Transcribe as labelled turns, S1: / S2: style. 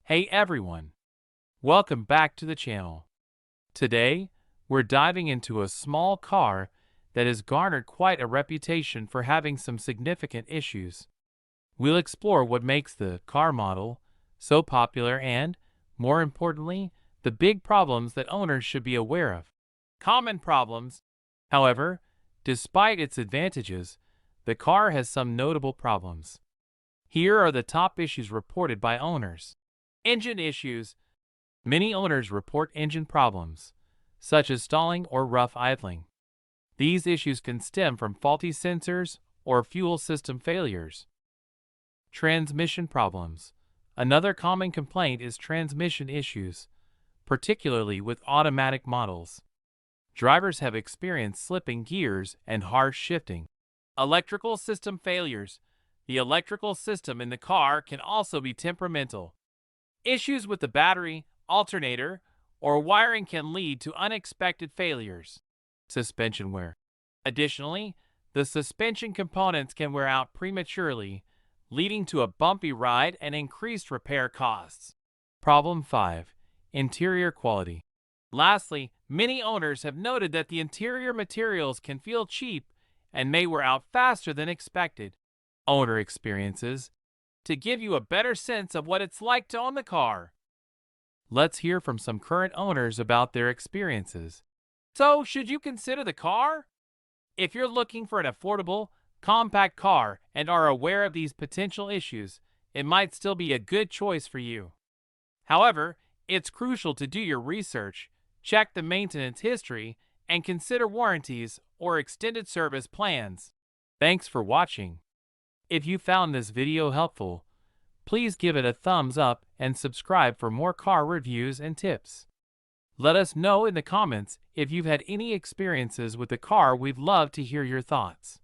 S1: Hey everyone, welcome back to the channel. Today, we're diving into a small car that has garnered quite a reputation for having some significant issues. We'll explore what makes the car model so popular and, more importantly, the big problems that owners should be aware of. Common problems. However, despite its advantages, the car has some notable problems. Here are the top issues reported by owners. Engine issues. Many owners report engine problems, such as stalling or rough idling. These issues can stem from faulty sensors or fuel system failures. Transmission problems. Another common complaint is transmission issues, particularly with automatic models. Drivers have experienced slipping gears and harsh shifting. Electrical system failures. The electrical system in the car can also be temperamental. Issues with the battery, alternator, or wiring can lead to unexpected failures. Suspension wear. Additionally, the suspension components can wear out prematurely, leading to a bumpy ride and increased repair costs. Problem 5. Interior quality. Lastly, many owners have noted that the interior materials can feel cheap and may wear out faster than expected. Owner experiences. To give you a better sense of what it's like to own the car, let's hear from some current owners about their experiences. So, should you consider the car? If you're looking for an affordable, compact car and are aware of these potential issues, it might still be a good choice for you. However, it's crucial to do your research, check the maintenance history, and consider warranties or extended service plans. Thanks for watching. If you found this video helpful, please give it a thumbs up and subscribe for more car reviews and tips. Let us know in the comments if you've had any experiences with the car. We'd love to hear your thoughts.